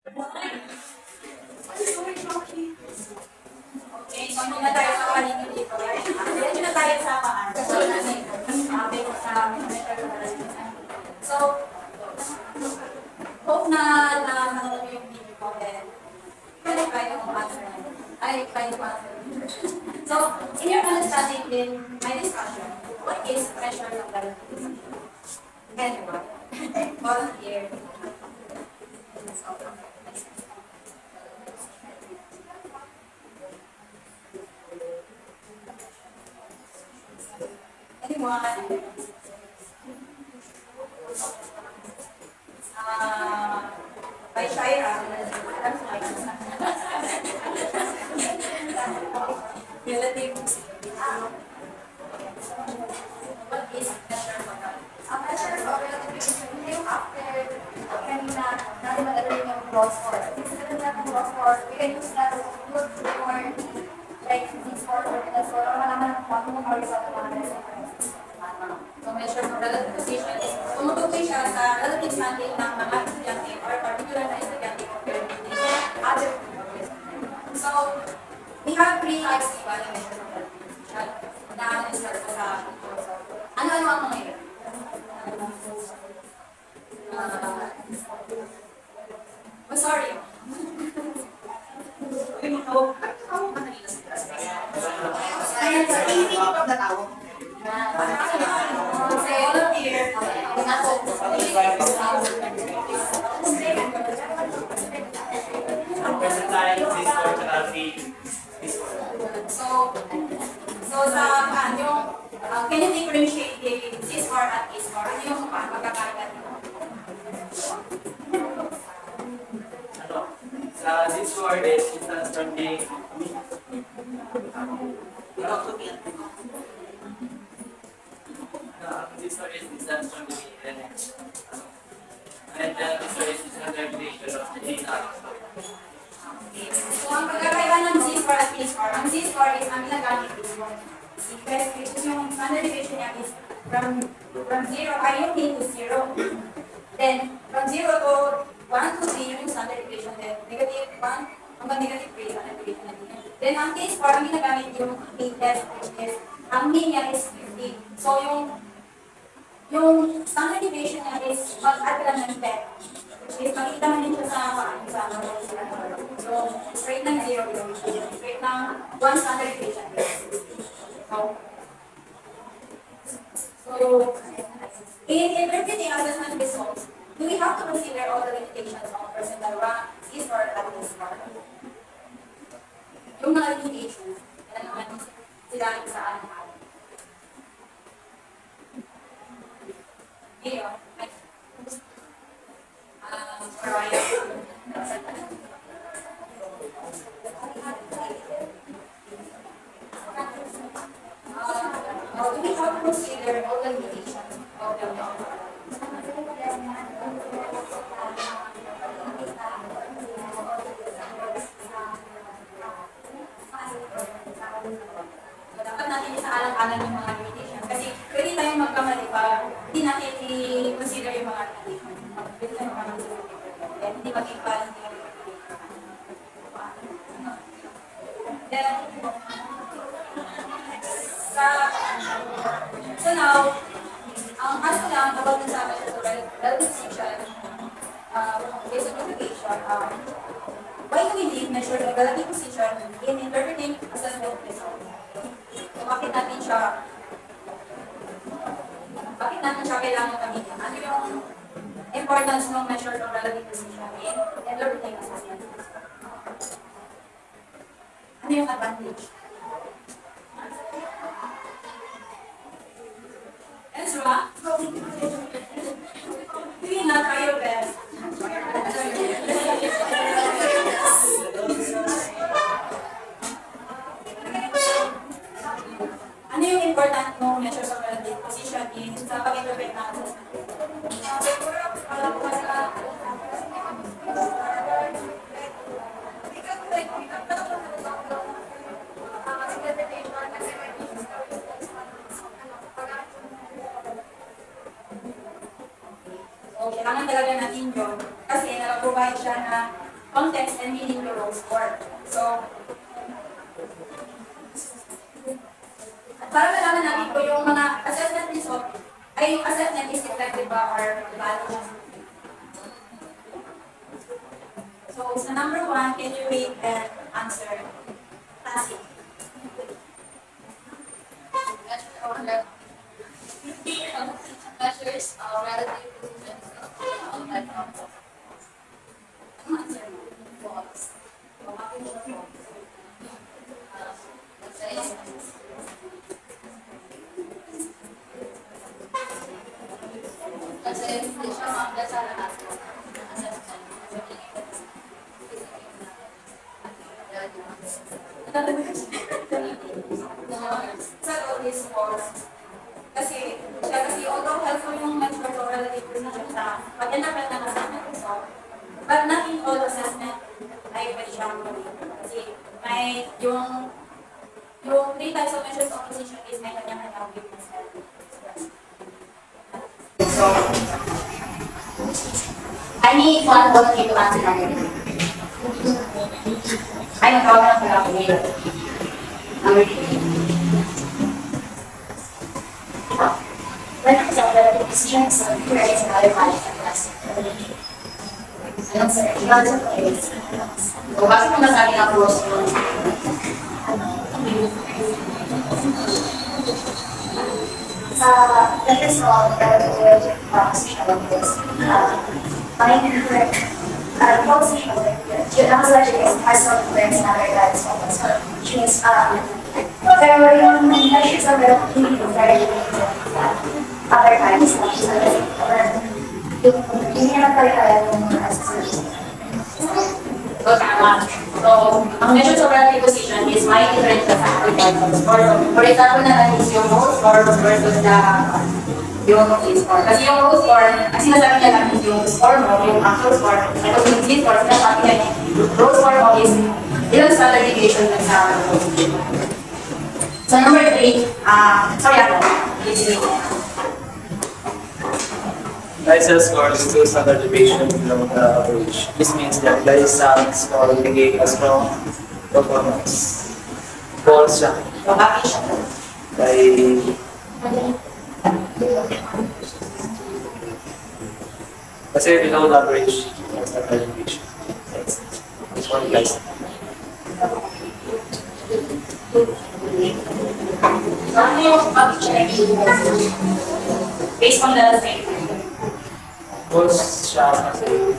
Okay, so hindi na tayo sa paligid dito. Hindi na tayo sa paan. So, hope na nanonood yung video ko. Then, try to answer. I try to answer. So, in your understanding in my discussion, what is pressure of relativism? Anyone? Volunteer. So, anyone? By Shaira. Relative. What is pressure for that? Ang pressure of relativism yung after kanina natin magagaling yung cross score. Instead of natin cross score, we can use that to look for like this score or that score or malaman kung ano ang result ng mga results. So, measure of relative position is tumutukoy siya sa relative standing ng mga estudyante or particular na estudyante compared with the other. So, we have three types of measure of relative position na na-start ko sa ano-ano ang mga yun? Sorry. Kaya sa thinking of the tao. Kasi all of here, so sa yung can you differentiate the C-score at A-score? Ano yung pagkakaiba nito? Sa this score is distance from the this score is distance from the and this score is standard deviation of the data. So ang pagkakaiba ng Z-score at A-score, ang Z-score is ang ginagamit is yung standard deviation niya is from 0, yung mean to 0. Then, from 0 to 1 to 3, yung standard deviation. Then, negative 1 hanggang negative 3, standard deviation natin. Then, ang T-score, ang ginagamit yung mean test, which is, ang mean niya is 50. So, yung standard deviation niya is mag-add lang ng 10. Which is, makikita mo din siya sa paano sa so, straight ng 0, straight ng 1 standard deviation. So, in interpreting assessment results, do we have to consider all the limitations of personal rank, C-score, at A-score? Yung mga limitations, yan naman sila sa alam. Ngayon, do we have to consider all the limitations of the law? So, dapat natin isaalang-alang yung mga limitations. Kasi pwede tayong magkamali pa, hindi natin i-consider yung mga limitations. Pwede tayong magkamali. Hindi mag-ipa, hindi then, so now, ang ano lang about sa amin sa relative position, based on education, why do we need measure the relative position in interpreting assessment results? So, bakit natin siya kailangan gamitin? Ano yung importance ng measure of relative position in interpreting assessment results? Ano yung advantage? Ezra? Sige na, try your best. Ano yung important mong measures of relative position in sa pag-interpret ng assessment? So, kailangan talaga natin yun kasi nakaprovide siya na context and meaning to row score. So, at para malaman natin po yung mga assessment result, ay yung assessment is effective ba or valid. So, sa number 1, can you rate and answer? Passive. Measures relative positions of type of Answer mo. balls. Let's say, hindi siya mag-asa lahat. Assessment. Sa all these scores, kasi although helpful yung measure or relative position sa pag-interpret ng assessment result, but not in all assessment ay pwede siyang gawin. Kasi may yung 3 types of measures of position is may kanya-kanyang weakness. So, I need one vote to answer number 2. Ay, nagkawag na pala ako ngayon. Number 2. When it's a relative position, so here is another value for class. Anong sir? Ibang sa place. So, bakit kung nasabi ng close mo? Sa the first one, relative position of this. Position of this. Yung nakasabi is partial difference na regards of this. Which means, pero yung measures of relativity is very limited. Other times, hindi naman kaya yung mga assessment. So, tama. So, ang measures of relative position is may differential factor type of score. So, for example na lang is yung row score versus yung z-score. Kasi yung row score, ang sinasabi niya lang is yung score mo, yung actual score. Tapos yung z-score, sinasabi niya yung row score mo is ilang standard deviation lang sa row. So, number 3, sorry ako, Lycell score is 2 standard deviation below the average. This means that Lycell score will indicate a strong performance. False siya. so bakit siya? Kasi below the average, standard deviation. This one Lycell. So, ano yung pag-check? Based on the same. False siya kasi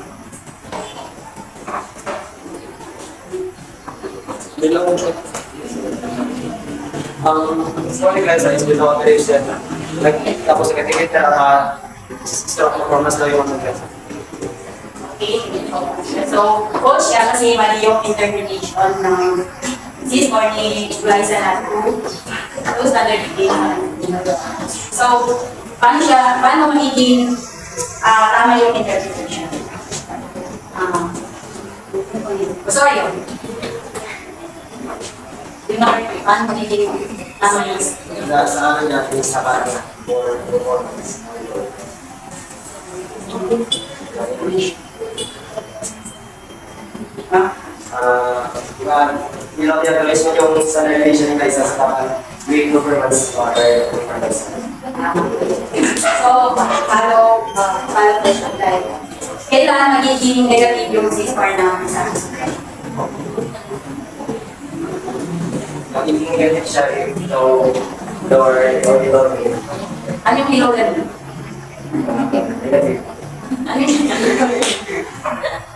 below sorry guys, is below average yan. Tapos nagkatikit na strong performance daw yung mga guys. Okay. So, false siya kasi mali yung interpretation ng z-score ni Liza na 2 standard deviation. So, paano magiging tama yung interpretation? Sorry yun. Yung number 3, paano magiging tama yung Sa ano niya, sa kanya for performance. Nilang-realize mo yung standard deviation ng Lycell sa weak performance or performance. So, follow question like, kailangan magiging negative yung z-score ng isang student. Magiging negative siya if lower or below me. Ano yung below level? Negative. Ano yung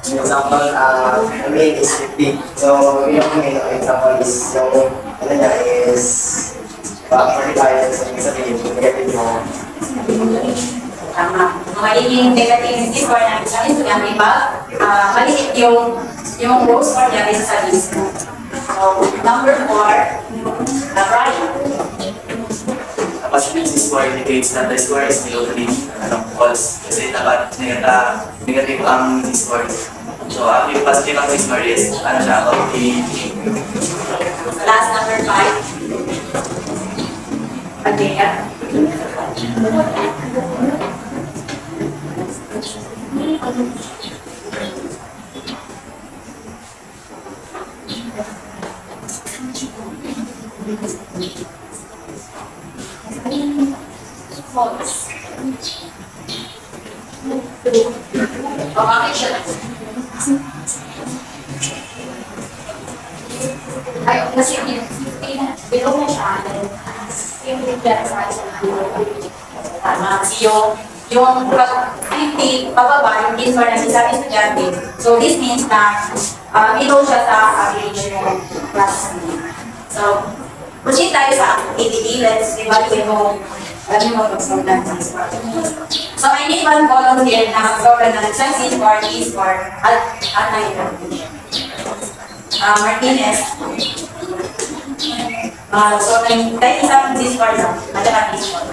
For example, main is 50. So, yung main example is yung ano niya is 45 sa sabihin, negative mo. tama? Magiging negative yung z-score ng isang student, diba? Maliit yung row score niya kaysa sa z-score. So, number 4, Brian. Tapos yung score indicates na the score is below the false. Kasi dapat negative ang score. So, ang yung positive ang score is, ano siya, okay. Last, number 5. Adea. False. Bakit siya? Ay, kasi below mo siya, yung bigyan sa tama. Kasi yung pag 50, pababa, yung din para sa estudyante. So, this means na below siya sa average yung class. So, proceed tayo sa activity. Let's evaluate mo mag-program ng score. So, I need one volunteer na mag-program ng isang C-score, D-score, at my evaluation. Martinez. So, kahit isang D-score lang, at saka D-score.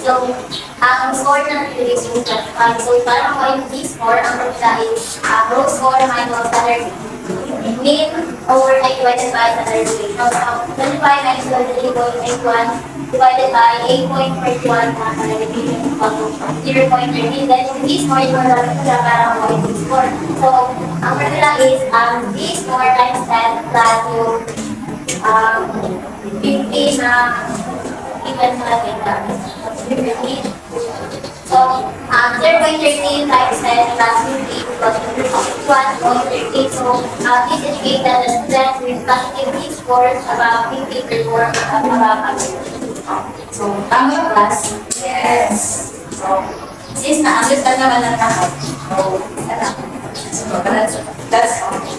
So, ang score ng relation so parang ako yung D-score, ang pagkita is row score minus other mean over 8 divided by other relation. So, 25 minus 23.81 divided by 8.41 na division equal to 0.13. Then yung Z-score, ito na lang siya parang yung Z-score. So, ang formula is Z-score times 10 plus yung 50 na given sa data. So, 0.13 times 10 plus 50 equals to 1.13. So, this indicated that with positive Z-scores about 50 per score about So, tama yung class? Yes. So, since na-understand naman ng lahat, so, that's all.